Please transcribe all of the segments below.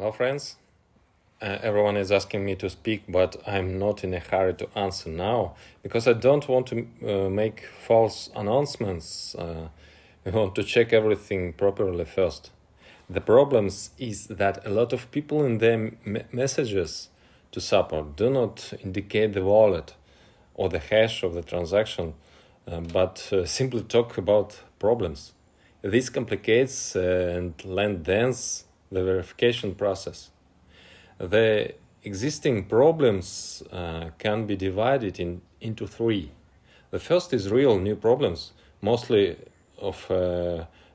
Hello friends, everyone is asking me to speak, but I'm not in a hurry to answer now because I don't want to make false announcements. We want to check everything properly first. The problem is that a lot of people in their messages to support do not indicate the wallet or the hash of the transaction, but simply talk about problems. This complicates and lengthens the verification process. The existing problems can be divided into three. The first is real new problems, mostly of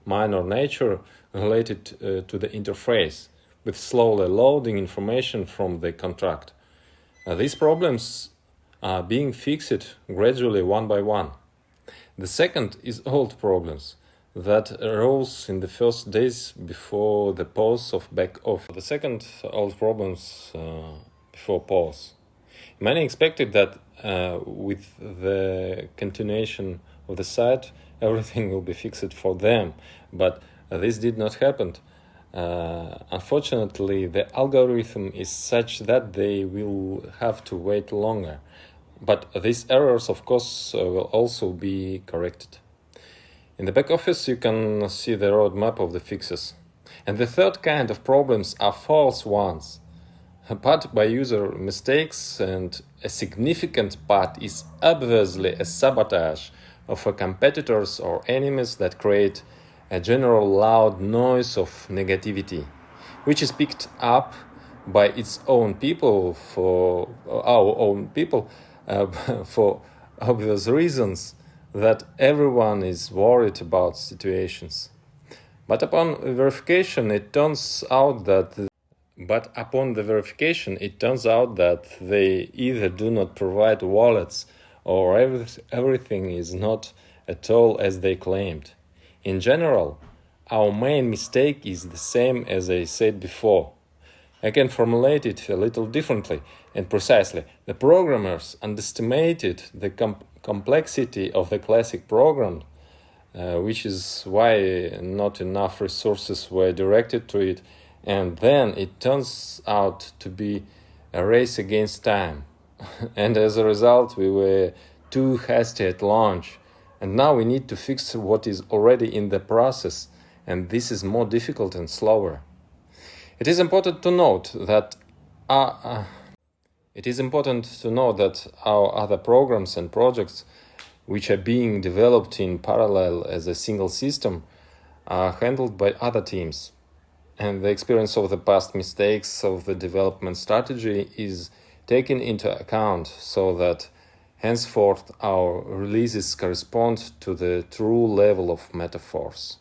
minor nature related to the interface, with slowly loading information from the contract. These problems are being fixed gradually one by one. The second is old problems that arose in the first days before the pause of back off. The second old problems before pause. Many expected that with the continuation of the site, everything will be fixed for them, but this did not happen. Unfortunately, the algorithm is such that they will have to wait longer. But these errors, of course, will also be corrected. In the back office, you can see the roadmap of the fixes. And the third kind of problems are false ones, part by user mistakes, and a significant part is obviously a sabotage of competitors or enemies that create a general loud noise of negativity, which is picked up by its own people for our own people for obvious reasons that everyone is worried about situations. But upon verification, it turns out that they either do not provide wallets or everything is not at all as they claimed. In general, our main mistake is the same as I said before. I can formulate it a little differently and precisely. The programmers underestimated the complexity of the classic program, which is why not enough resources were directed to it, and then it turns out to be a race against time. And as a result, we were too hasty at launch, and now we need to fix what is already in the process, and this is more difficult and slower. It is important to note that our other programs and projects which are being developed in parallel as a single system are handled by other teams. And the experience of the past mistakes of the development strategy is taken into account so that henceforth our releases correspond to the true level of metaphors.